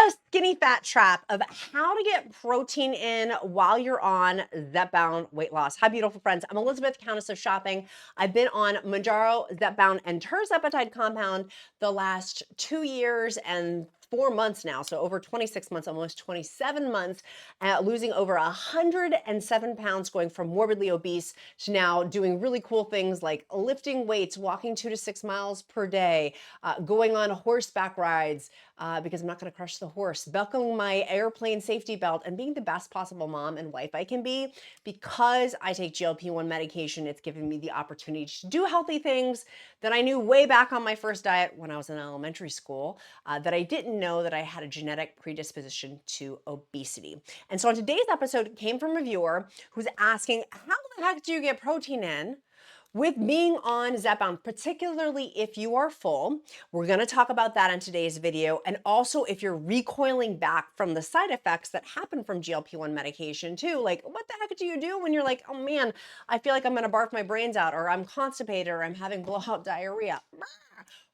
the skinny fat trap of how to get protein in while you're on Zepbound weight loss. Hi, beautiful friends. I'm Elizabeth, Countess of Shopping. I've been on mounjaro, Zepbound, and Tirzepatide compound the last 2 years and 4 months now, so over 26 months, almost 27 months, losing over 107 pounds, going from morbidly obese to now doing really cool things like lifting weights, walking 2 to 6 miles per day, going on horseback rides, because I'm not going to crush the horse, buckling my airplane safety belt, and being the best possible mom and wife I can be. Because I take GLP-1 medication, it's given me the opportunity to do healthy things that I knew way back on my first diet when I was in elementary school, that I didn't know that I had a genetic predisposition to obesity. And so on today's episode, it came from a viewer who's asking, how the heck do you get protein in with being on Zepbound, particularly if you are full? We're going to talk about that in today's video. And also if you're recoiling back from the side effects that happen from GLP-1 medication too, like what the heck do you do when you're like, oh man, I feel like I'm going to barf my brains out, or I'm constipated, or I'm having blowout diarrhea.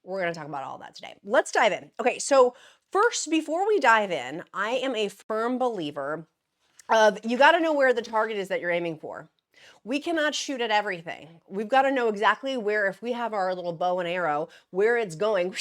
We're going to talk about all that today. Let's dive in. Okay, so first, before we dive in, I am a firm believer of you got to know where the target is that you're aiming for. We cannot shoot at everything. We've got to know exactly where, if we have our little bow and arrow, where it's going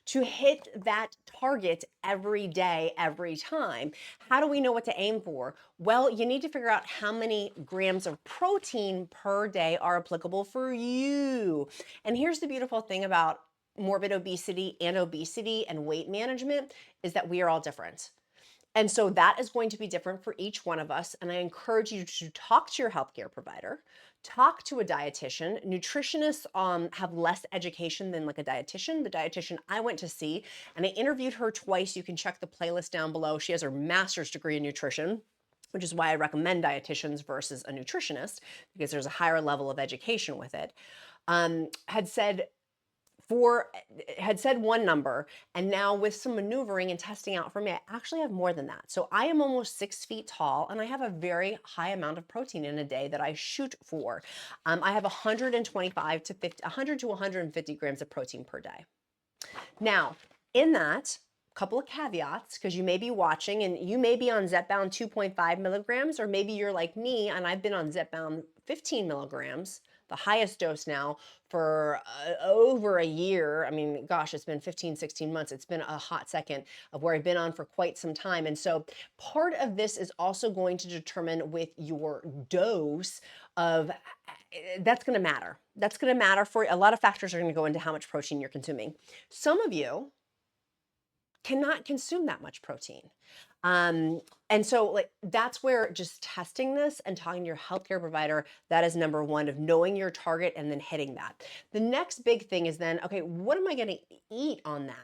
to hit that target every day, every time. How do we know what to aim for? Well, you need to figure out how many grams of protein per day are applicable for you. And here's the beautiful thing about morbid obesity and weight management is that we are all different. And so that is going to be different for each one of us. And I encourage you to talk to your healthcare provider, talk to a dietitian. Nutritionists have less education than like a dietitian. The dietitian I went to see, and I interviewed her twice. You can check the playlist down below. She has her master's degree in nutrition, which is why I recommend dietitians versus a nutritionist, because there's a higher level of education with it. Had said one number, and now with some maneuvering and testing out for me, I actually have more than that. So I am almost 6 feet tall, and I have a very high amount of protein in a day that I shoot for. I have 125 to 50, 100 to 150 grams of protein per day. Now, in that, couple of caveats, because you may be watching and you may be on Zepbound 2.5 milligrams, or maybe you're like me and I've been on Zepbound 15 milligrams, the highest dose now, for over a year. I mean, gosh, it's been 15, 16 months. It's been a hot second of where I've been on for quite some time. And so part of this is also going to determine with your dose of, that's going to matter. That's going to matter for a lot of factors are going to go into how much protein you're consuming. Some of you cannot consume that much protein. And so like that's where just testing this and talking to your healthcare provider, that is number one, of knowing your target and then hitting that. The next big thing is then, okay, what am I going to eat on that?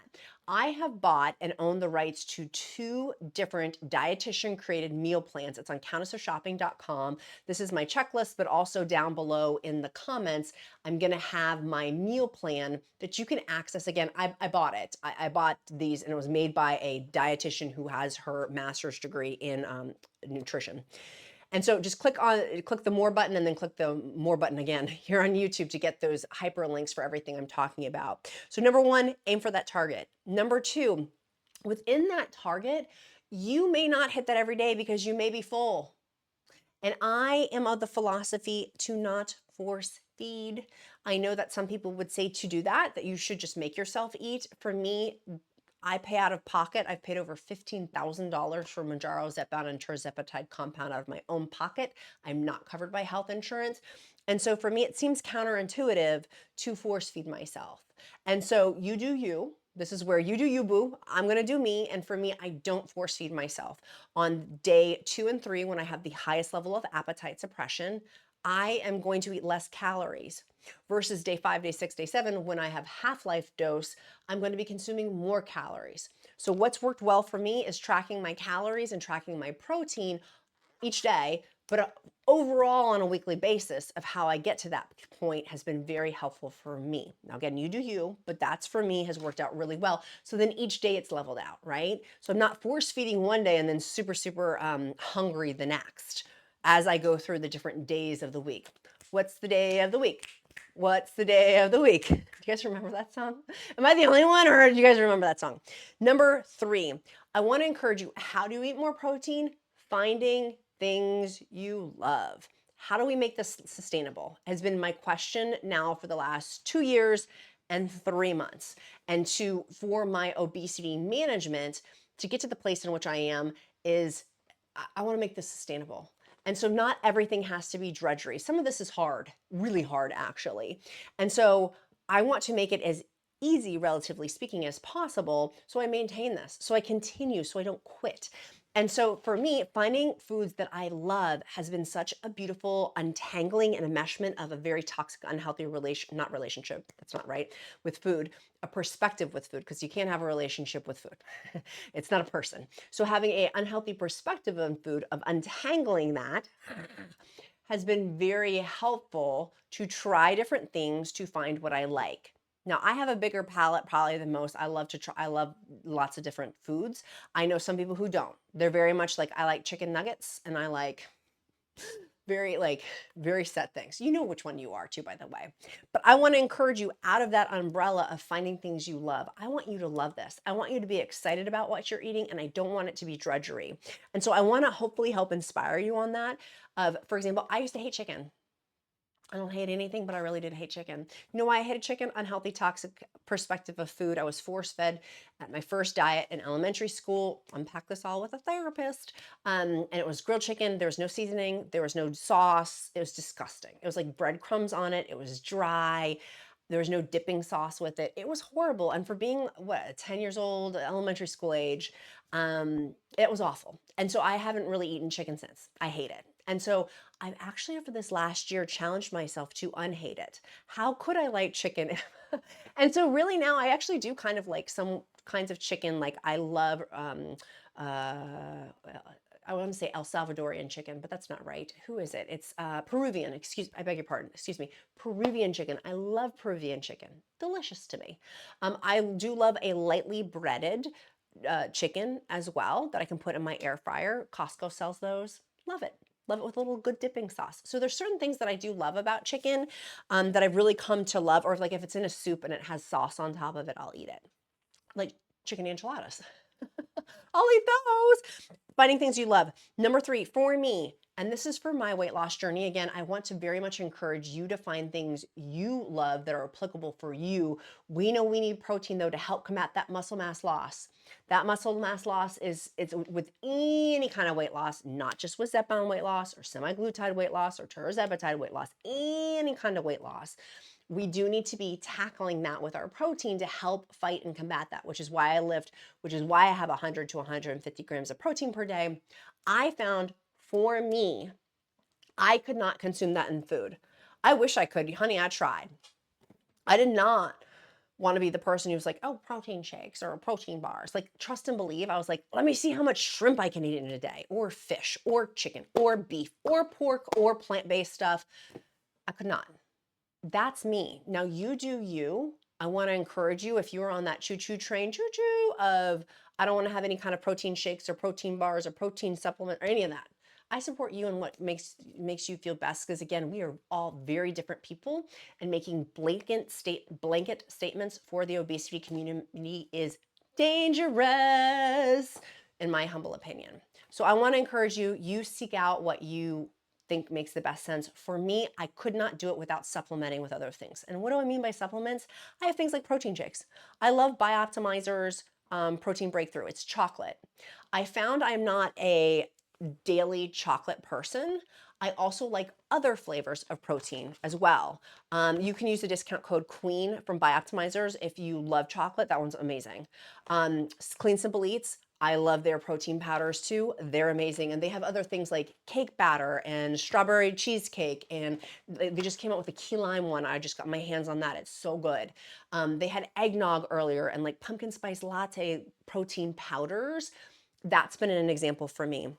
I have bought and own the rights to 2 different dietitian created meal plans. It's on countessofshopping.com. This is my checklist, but also down below in the comments, I'm going to have my meal plan that you can access. Again, I bought it. I bought these, and it was made by a dietitian who has her master's degree in nutrition. And so just click the more button and then click the more button again here on YouTube to get those hyperlinks for everything I'm talking about. So number one, aim for that target. Number two, within that target, you may not hit that every day because you may be full. And I am of the philosophy to not force feed. I know that some people would say to do that you should just make yourself eat. For me, I pay out of pocket. I've paid over $15,000 for mounjaro, Zepbound, and Tirzepatide compound out of my own pocket. I'm not covered by health insurance. And so for me, it seems counterintuitive to force feed myself. And so you do you. This is where you do you, boo. I'm going to do me. And for me, I don't force feed myself. On day 2 and 3, when I have the highest level of appetite suppression, I am going to eat less calories, versus day 5, day 6, day 7, when I have half-life dose, I'm going to be consuming more calories. So what's worked well for me is tracking my calories and tracking my protein each day, but overall on a weekly basis of how I get to that point has been very helpful for me. Now again, you do you, but that's for me has worked out really well. So then each day it's leveled out, right? So I'm not force feeding one day and then super hungry the next as I go through the different days of the week. What's the day of the week? What's the day of the week? Do you guys remember that song? Am I the only one, or do you guys remember that song? Number 3, I want to encourage you. How do you eat more protein? Finding things you love. How do we make this sustainable? Has been my question now for the last 2 years and 3 months. And for my obesity management to get to the place in which I am is I want to make this sustainable. And so not everything has to be drudgery. Some of this is hard, really hard actually. And so I want to make it as easy, relatively speaking, as possible. So I maintain this, so I continue, so I don't quit. And so for me, finding foods that I love has been such a beautiful untangling and enmeshment of a very toxic, unhealthy not relationship, that's not right, with food, a perspective with food, because you can't have a relationship with food. It's not a person. So having an unhealthy perspective on food, of untangling that, has been very helpful to try different things to find what I like. Now, I have a bigger palate probably than most. I love lots of different foods. I know some people who don't. They're very much like, I like chicken nuggets and I like very set things. You know which one you are too, by the way. But I want to encourage you out of that umbrella of finding things you love. I want you to love this. I want you to be excited about what you're eating, and I don't want it to be drudgery. And so I want to hopefully help inspire you on that. For example, I used to hate chicken. I don't hate anything, but I really did hate chicken. You know why I hated chicken? Unhealthy, toxic perspective of food. I was force-fed at my first diet in elementary school. Unpack this all with a therapist. And it was grilled chicken. There was no seasoning. There was no sauce. It was disgusting. It was like breadcrumbs on it. It was dry. There was no dipping sauce with it. It was horrible. And for being, 10 years old, elementary school age, it was awful. And so I haven't really eaten chicken since. I hate it. And so I've actually, over this last year, challenged myself to unhate it. How could I like chicken? And so really now I actually do kind of like some kinds of chicken. Like I love, uh, I want to say El Salvadorian chicken, but that's not right. Who is it? It's Peruvian. I beg your pardon. Excuse me. Peruvian chicken. I love Peruvian chicken. Delicious to me. I do love a lightly breaded chicken as well that I can put in my air fryer. Costco sells those. Love it. Love it with a little good dipping sauce. So there's certain things that I do love about chicken that I've really come to love. Or like if it's in a soup and it has sauce on top of it, I'll eat it. Like chicken enchiladas. I'll eat those. Finding things you love. Number 3, for me, and this is for my weight loss journey. Again, I want to very much encourage you to find things you love that are applicable for you. We know we need protein though to help combat that muscle mass loss. That muscle mass loss it's with any kind of weight loss, not just with Zepbound weight loss or semaglutide weight loss or Tirzepatide weight loss, any kind of weight loss. We do need to be tackling that with our protein to help fight and combat that, which is why I lift, which is why I have 100 to 150 grams of protein per day. I found for me, I could not consume that in food. I wish I could. Honey, I tried. I did not want to be the person who's like, oh, protein shakes or protein bars. Like, trust and believe. I was like, let me see how much shrimp I can eat in a day, or fish, or chicken, or beef, or pork, or plant-based stuff. I could not. That's me. Now you do you. I want to encourage you, if you're on that choo-choo train, choo-choo, of I don't want to have any kind of protein shakes or protein bars or protein supplement or any of that. I support you in what makes you feel best, because again, we are all very different people, and making blanket statements for the obesity community is dangerous, in my humble opinion. So I want to encourage you, you seek out what you think makes the best sense. For me, I could not do it without supplementing with other things. And what do I mean by supplements? I have things like protein shakes. I love Bioptimizer's Protein Breakthrough. It's chocolate. I found I'm not a daily chocolate person. I also like other flavors of protein as well. You can use the discount code QUEEN from Bioptimizers if you love chocolate. That one's amazing. Clean Simple Eats, I love their protein powders too. They're amazing. And they have other things like cake batter and strawberry cheesecake. And they just came out with a key lime one. I just got my hands on that. It's so good. They had eggnog earlier and like pumpkin spice latte protein powders. That's been an example for me.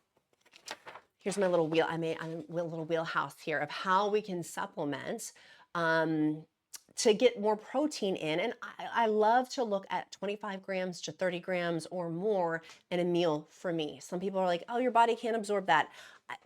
Here's my little wheel. I made a little wheelhouse here of how we can supplement to get more protein in. And I love to look at 25 grams to 30 grams or more in a meal for me. Some people are like, oh, your body can't absorb that.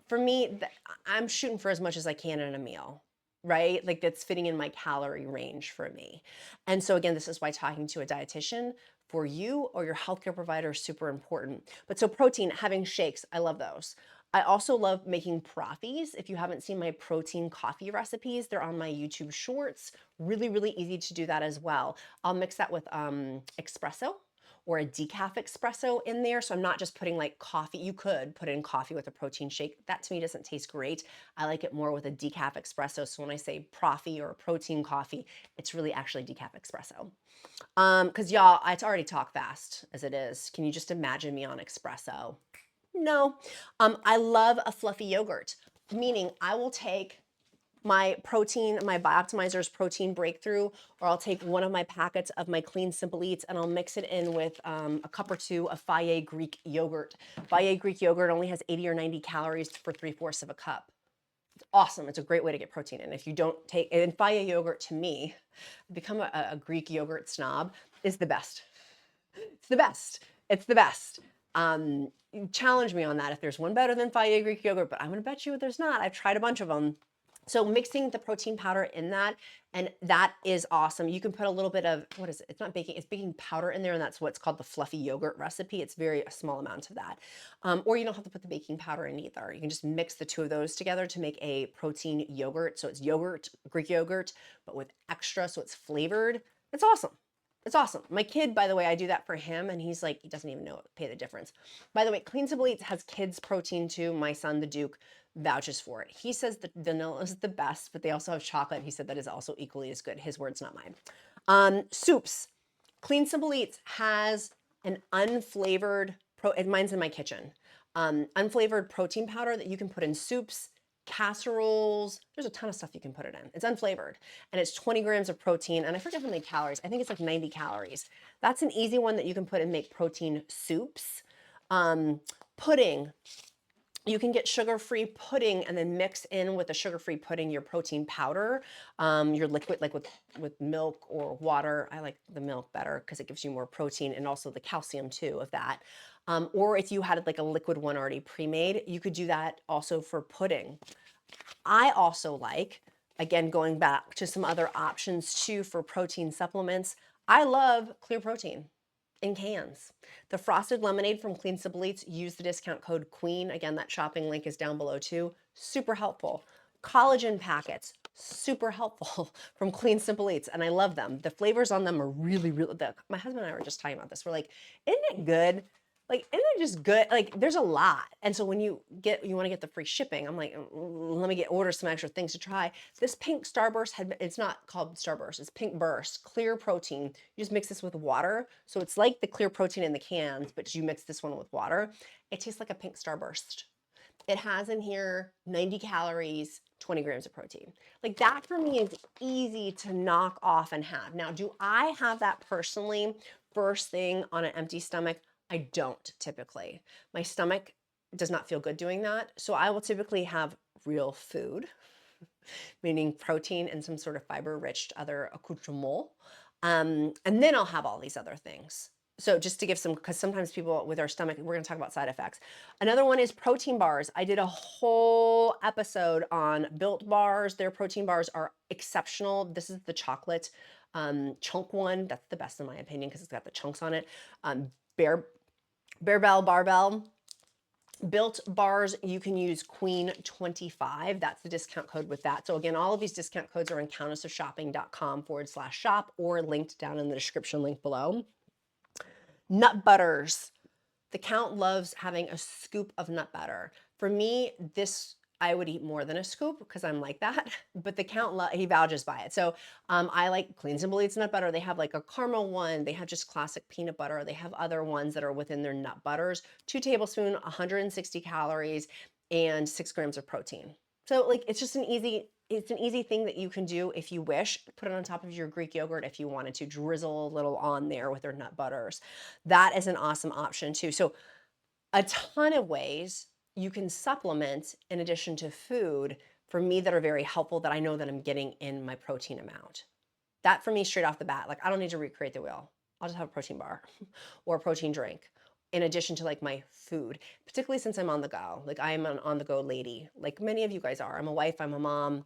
For me, I'm shooting for as much as I can in a meal. right? Like that's fitting in my calorie range for me. And so again, this is why talking to a dietitian for you or your healthcare provider is super important. But so protein, having shakes, I love those. I also love making proffies. If you haven't seen my protein coffee recipes, they're on my YouTube shorts. Really, really easy to do that as well. I'll mix that with espresso or a decaf espresso in there. So I'm not just putting like coffee. You could put in coffee with a protein shake. That to me doesn't taste great. I like it more with a decaf espresso. So when I say proffee or protein coffee, it's really actually decaf espresso. Because y'all, I already talk fast as it is. Can you just imagine me on espresso? No. I love a fluffy yogurt, meaning I will take my protein, my Bioptimizer's protein breakthrough, or I'll take one of my packets of my Clean Simple Eats and I'll mix it in with a cup or two of Fage Greek yogurt. Fage Greek yogurt only has 80 or 90 calories for 3/4 of a cup. It's awesome. It's a great way to get protein in. If you don't take, and Fage yogurt to me, become a Greek yogurt snob, is the best. It's the best. It's the best. Challenge me on that if there's one better than Fage Greek yogurt, but I'm going to bet you there's not. I've tried a bunch of them. So mixing the protein powder in that, and that is awesome. You can put a little bit of, what is it? It's not baking, it's baking powder in there, and that's what's called the fluffy yogurt recipe. It's a small amount of that. Or you don't have to put the baking powder in either. You can just mix the two of those together to make a protein yogurt. So it's yogurt, Greek yogurt, but with extra, so it's flavored. It's awesome. It's awesome. My kid, by the way, I do that for him, and he's like, he doesn't even know pay the difference. By the way, Clean Simple Eats has kids protein too. My son, the Duke, vouches for it. He says the vanilla is the best, but they also have chocolate. He said that is also equally as good. His words, not mine. Soups. Clean Simple Eats has an unflavored, mine's in my kitchen, unflavored protein powder that you can put in soups, casseroles. There's a ton of stuff you can put it in. It's unflavored and it's 20 grams of protein. And I forget how many calories. I think it's like 90 calories. That's an easy one that you can put and make protein soups. Pudding. You can get sugar-free pudding and then mix in with the sugar-free pudding your protein powder, your liquid, like with milk or water. I like the milk better because it gives you more protein and also the calcium too of that. Or if you had like a liquid one already pre-made, you could do that also for pudding. I also like, again, going back to some other options too for protein supplements, I love Clear Protein in cans. The frosted lemonade from Clean Simple Eats, use the discount code QUEEN. Again, that shopping link is down below too. Super helpful. Collagen packets, super helpful from Clean Simple Eats, and I love them. The flavors on them are really, really, my husband and I were just talking about this. We're like, isn't it good? Like, isn't it just good? Like, there's a lot. And so when you want to get the free shipping, I'm like, let me order some extra things to try. This pink Starburst it's not called Starburst, it's Pink Burst, clear protein. You just mix this with water. So it's like the clear protein in the cans, but you mix this one with water. It tastes like a pink Starburst. It has in here 90 calories, 20 grams of protein. Like that for me is easy to knock off and have. Now, do I have that personally first thing on an empty stomach? I don't typically. My stomach does not feel good doing that. So I will typically have real food, meaning protein and some sort of fiber-rich other accoutrement. And then I'll have all these other things. So just to give some, because sometimes people with our stomach, we're going to talk about side effects. Another one is protein bars. I did a whole episode on Built bars. Their protein bars are exceptional. This is the chocolate chunk one. That's the best in my opinion because it's got the chunks on it. Barbell. Built bars, you can use Queen25. That's the discount code with that. So again, all of these discount codes are on countessofshopping.com/shop or linked down in the description link below. Nut butters. The Count loves having a scoop of nut butter. For me, I would eat more than a scoop because I'm like that, but the Count, he vouches by it. So I like Clean Simple Eats nut butter. They have like a caramel one. They have just classic peanut butter. They have other ones that are within their nut butters. 2 tablespoons, 160 calories, and 6 grams of protein. So like, it's an easy thing that you can do if you wish. Put it on top of your Greek yogurt if you wanted to. Drizzle a little on there with their nut butters. That is an awesome option too. So a ton of ways you can supplement in addition to food for me that are very helpful that I know that I'm getting in my protein amount. That for me straight off the bat, like I don't need to recreate the wheel. I'll just have a protein bar or a protein drink in addition to like my food, particularly since I'm on the go. Like I am an on the go lady, like many of you guys are. I'm a wife, I'm a mom.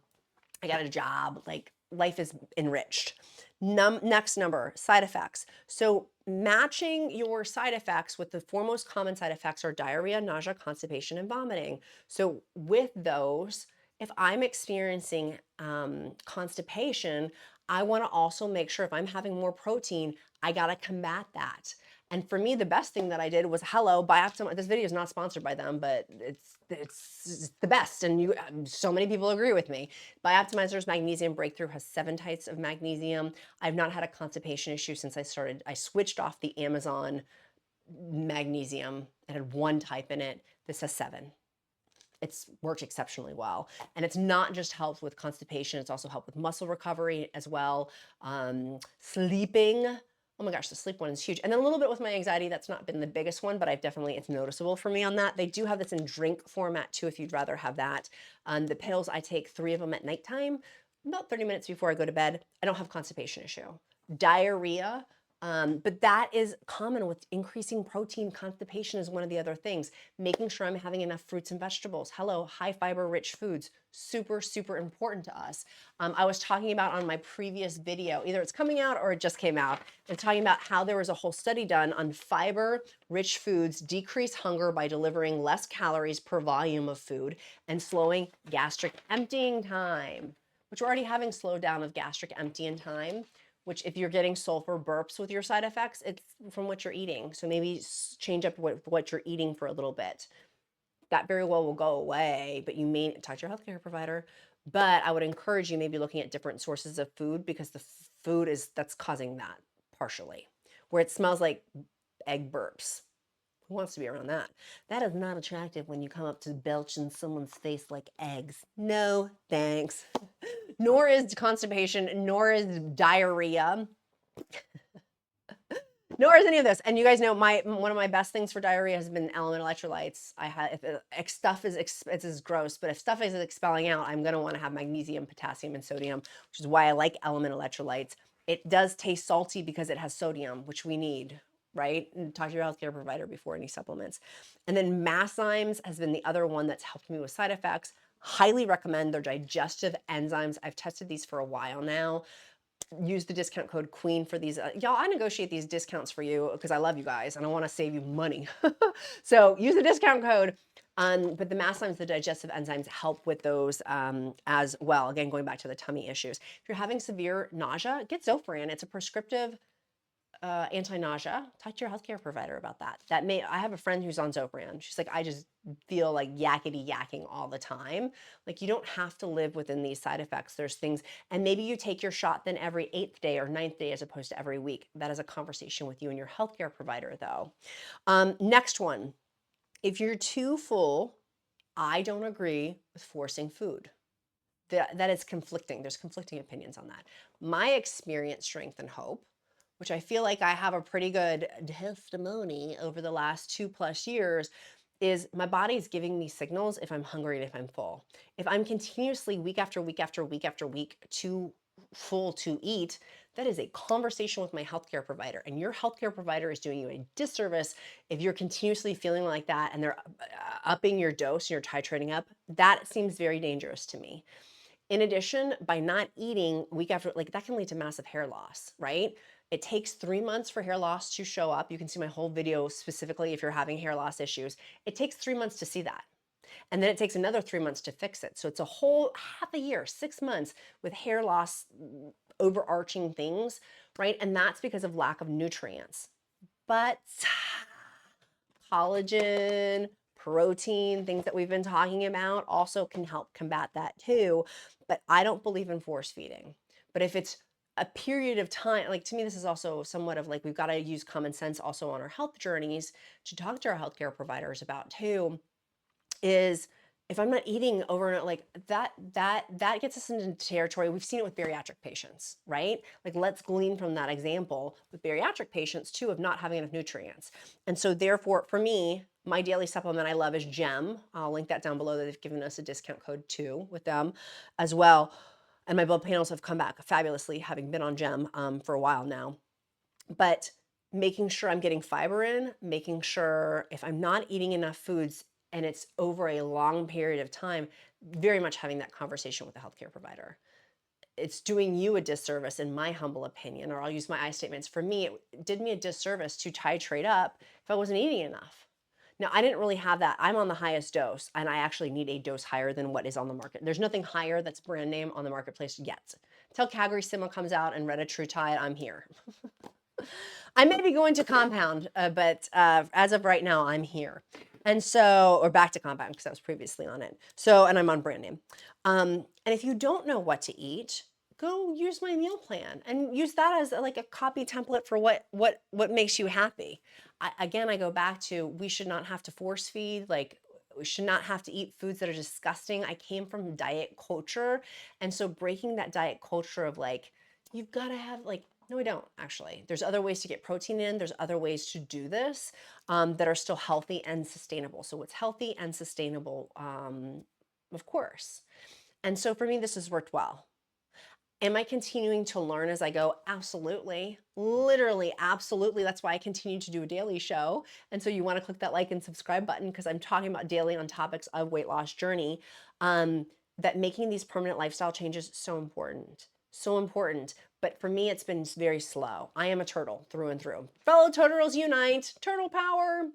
I got a job, like life is enriched. Next number, side effects. So matching your side effects with the four most common side effects are diarrhea, nausea, constipation, and vomiting. So with those, if I'm experiencing constipation, I want to also make sure if I'm having more protein, I got to combat that. And for me, the best thing that I did was hello, Bioptimize. This video is not sponsored by them, but it's the best, and you so many people agree with me. Bioptimizer's Magnesium Breakthrough has 7 types of magnesium. I've not had a constipation issue since I switched off the Amazon magnesium. It had 1 type in it. This has 7. It's worked exceptionally well. And it's not just helped with constipation, it's also helped with muscle recovery as well. Sleeping. Oh my gosh, the sleep one is huge. And then a little bit with my anxiety, that's not been the biggest one, but it's noticeable for me on that. They do have this in drink format too, if you'd rather have that. The pills, I take 3 of them at nighttime, about 30 minutes before I go to bed. I don't have constipation issue. Diarrhea, but that is common with increasing protein. Constipation is one of the other things. Making sure I'm having enough fruits and vegetables. Hello, high fiber rich foods. Super, super important to us. I was talking about on my previous video, either it's coming out or it just came out, and talking about how there was a whole study done on fiber rich foods decrease hunger by delivering less calories per volume of food and slowing gastric emptying time, which we're already having slowdown of gastric emptying time, which if you're getting sulfur burps with your side effects, it's from what you're eating. So maybe change up what you're eating for a little bit. That very well will go away, but you may talk to your healthcare provider. But I would encourage you maybe looking at different sources of food, because the food that's causing that partially, where it smells like egg burps. Who wants to be around that? That is not attractive when you come up to belch in someone's face like eggs. No, thanks. Nor is constipation, nor is diarrhea, nor is any of this. And you guys know one of my best things for diarrhea has been element electrolytes. If stuff is gross, but if stuff is expelling out, I'm gonna want to have magnesium, potassium, and sodium, which is why I like element electrolytes. It does taste salty because it has sodium, which we need, right? And talk to your healthcare provider before any supplements. And then Masszymes has been the other one that's helped me with side effects. Highly recommend their digestive enzymes. I've tested these for a while now. Use the discount code QUEEN for these. Y'all, I negotiate these discounts for you because I love you guys and I want to save you money. So use the discount code. But the Masszymes, the digestive enzymes, help with those as well. Again, going back to the tummy issues. If you're having severe nausea, get Zofran. It's a prescriptive anti-nausea. Talk to your healthcare provider about that. I have a friend who's on Zofran. She's like, I just feel like yakety yakking all the time. Like, you don't have to live within these side effects. There's things, and maybe you take your shot then every 8th day or 9th day as opposed to every week. That is a conversation with you and your healthcare provider though. Next one, if you're too full, I don't agree with forcing food. That is conflicting. There's conflicting opinions on that. My experience, strength, and hope, which I feel like I have a pretty good testimony over the last 2+ years, is my body is giving me signals if I'm hungry and if I'm full. If I'm continuously week after week after week after week too full to eat, that is a conversation with my healthcare provider. And your healthcare provider is doing you a disservice if you're continuously feeling like that and they're upping your dose and you're titrating up. That seems very dangerous to me. In addition, by not eating week after, like, that can lead to massive hair loss, right? It takes 3 months for hair loss to show up. You can see my whole video specifically if you're having hair loss issues. It takes 3 months to see that. And then it takes another 3 months to fix it. So it's a whole half a year, 6 months with hair loss, overarching things, right? And that's because of lack of nutrients. But collagen, protein, things that we've been talking about also can help combat that too. But I don't believe in force feeding. But if it's a period of time, like, to me, this is also somewhat of like, we've got to use common sense also on our health journeys to talk to our healthcare providers about too, is if I'm not eating over and like that gets us into territory. We've seen it with bariatric patients, right? Like, let's glean from that example with bariatric patients too, of not having enough nutrients. And so therefore, for me, my daily supplement I love is GEM. I'll link that down below. They've given us a discount code too with them as well. And my blood panels have come back fabulously, having been on GEM for a while now. But making sure I'm getting fiber in, making sure if I'm not eating enough foods and it's over a long period of time, very much having that conversation with the healthcare provider. it's doing you a disservice, in my humble opinion, or I'll use my I statements. For me, it did me a disservice to titrate up if I wasn't eating enough. Now, I didn't really have that. I'm on the highest dose, and I actually need a dose higher than what is on the market. There's nothing higher that's brand name on the marketplace yet. Till Calgary Simo comes out and Retatrutide, I'm here. I may be going to compound, but as of right now, I'm here. And so, or back to compound because I was previously on it. So, and I'm on brand name. And if you don't know what to eat, go use my meal plan and use that as like a copy template for what makes you happy. Again, I go back to, we should not have to force feed. Like, we should not have to eat foods that are disgusting. I came from diet culture, and so breaking that diet culture of like, you've got to have like, no, we don't actually. There's other ways to get protein in. There's other ways to do this that are still healthy and sustainable. So what's healthy and sustainable, of course. And so for me, this has worked well. Am I continuing to learn as I go? Absolutely. Literally, absolutely. That's why I continue to do a daily show. And so you want to click that like and subscribe button because I'm talking about daily on topics of weight loss journey. That making these permanent lifestyle changes is so important. So important. But for me, it's been very slow. I am a turtle through and through. Fellow turtles unite. Turtle power.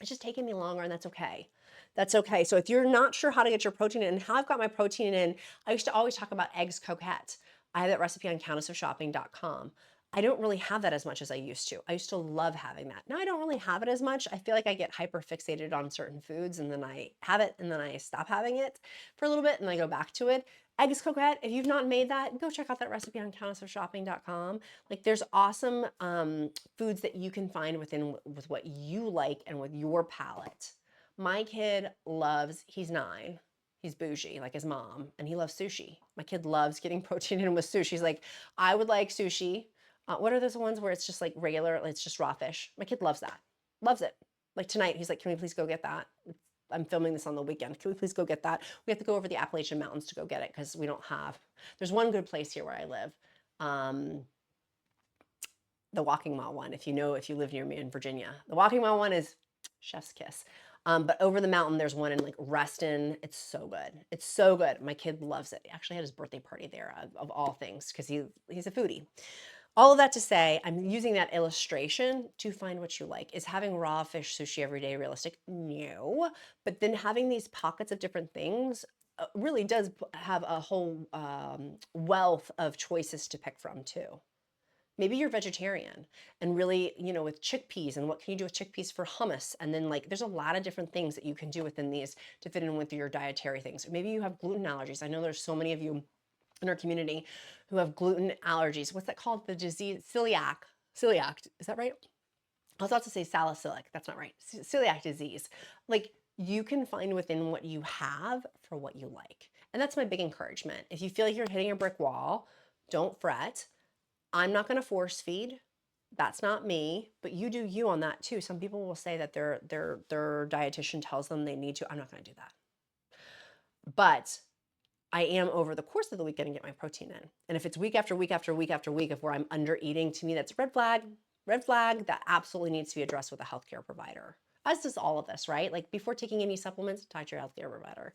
It's just taking me longer, and that's okay. That's okay. So if you're not sure how to get your protein in and how I've got my protein in, I used to always talk about eggs coquette. I have that recipe on countessofshopping.com. I don't really have that as much as I used to. I used to love having that. Now I don't really have it as much. I feel like I get hyper fixated on certain foods and then I have it and then I stop having it for a little bit and I go back to it. Eggs coquette, if you've not made that, go check out that recipe on countessofshopping.com. Like there's awesome foods that you can find with what you like and with your palate. My kid loves, he's 9. He's bougie, like his mom, and he loves sushi. My kid loves getting protein in with sushi. He's like, I would like sushi. What are those ones where it's just like regular, it's just raw fish? My kid loves that. Loves it. Like tonight, he's like, can we please go get that? I'm filming this on the weekend. Can we please go get that? We have to go over the Appalachian Mountains to go get it because we don't have, there's one good place here where I live. The Walking Mile one, if you live near me in Virginia. The Walking Mile one is chef's kiss. But over the mountain, there's one in like Reston. It's so good. It's so good. My kid loves it. He actually had his birthday party there of all things because he's a foodie. All of that to say, I'm using that illustration to find what you like. Is having raw fish sushi every day realistic? No. But then having these pockets of different things really does have a whole wealth of choices to pick from too. Maybe you're vegetarian and really, with chickpeas and what can you do with chickpeas for hummus? And then like, there's a lot of different things that you can do within these to fit in with your dietary things. Maybe you have gluten allergies. I know there's so many of you in our community who have gluten allergies. What's that called? The disease, celiac. Celiac, is that right? I was about to say salicylic. That's not right. Celiac disease. Like you can find within what you have for what you like. And that's my big encouragement. If you feel like you're hitting a brick wall, don't fret. I'm not going to force feed. That's not me, but you do you on that too. Some people will say that their dietitian tells them they need to. I'm not going to do that. But I am over the course of the week going to get my protein in. And if it's week after week after week after week of where I'm under eating, to me that's a red flag. Red flag that absolutely needs to be addressed with a healthcare provider. As does all of this, right? Like before taking any supplements, talk to your healthcare provider.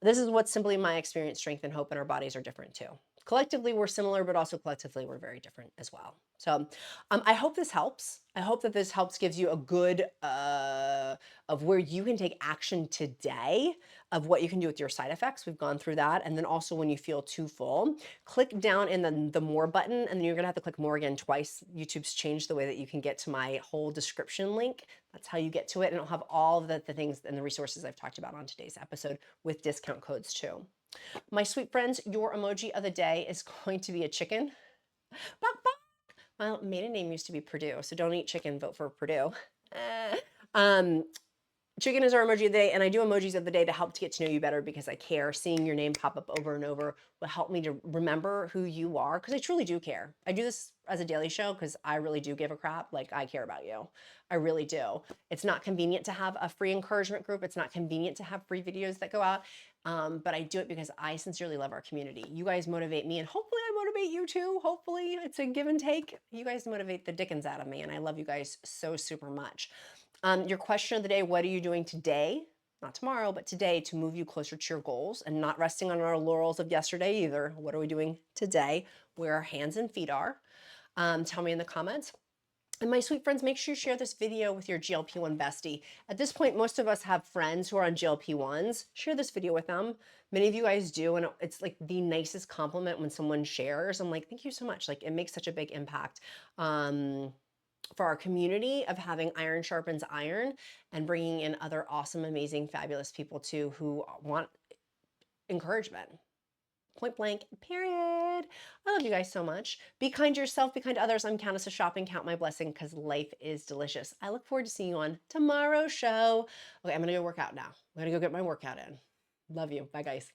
This is what's simply my experience, strength, and hope, and our bodies are different too. Collectively, we're similar, but also collectively, we're very different as well. So I hope this helps. I hope that this helps, gives you a good of where you can take action today of what you can do with your side effects. We've gone through that. And then also when you feel too full, click down in the more button, and then you're gonna have to click more again twice. YouTube's changed the way that you can get to my whole description link. That's how you get to it. And it'll have all of the things and the resources I've talked about on today's episode with discount codes too. My sweet friends, your emoji of the day is going to be a chicken. Bok, bok. My maiden name used to be Purdue, so don't eat chicken, vote for Purdue. Chicken is our emoji of the day, and I do emojis of the day to help to get to know you better because I care. Seeing your name pop up over and over will help me to remember who you are because I truly do care. I do this as a daily show because I really do give a crap. Like, I care about you. I really do. It's not convenient to have a free encouragement group. It's not convenient to have free videos that go out, but I do it because I sincerely love our community. You guys motivate me, and hopefully I motivate you too. Hopefully it's a give and take. You guys motivate the dickens out of me, and I love you guys so super much. Your question of the day, what are you doing today not tomorrow, but today, to move you closer to your goals and not resting on our laurels of yesterday either. What are we doing today? Where our hands and feet are. Tell me in the comments. And my sweet friends, make sure you share this video with your GLP-1 bestie. At this point, most of us have friends who are on GLP-1s. Share this video with them. Many of you guys do, and it's like the nicest compliment when someone shares. I'm like, thank you so much. Like, it makes such a big impact for our community of having iron sharpens iron and bringing in other awesome, amazing, fabulous people too who want encouragement. Point blank, period. I love you guys so much. Be kind to yourself, be kind to others. I'm Countess of Shopping. Count my blessing because life is delicious. I look forward to seeing you on tomorrow's show. Okay, I'm going to go work out now. I'm going to go get my workout in. Love you. Bye, guys.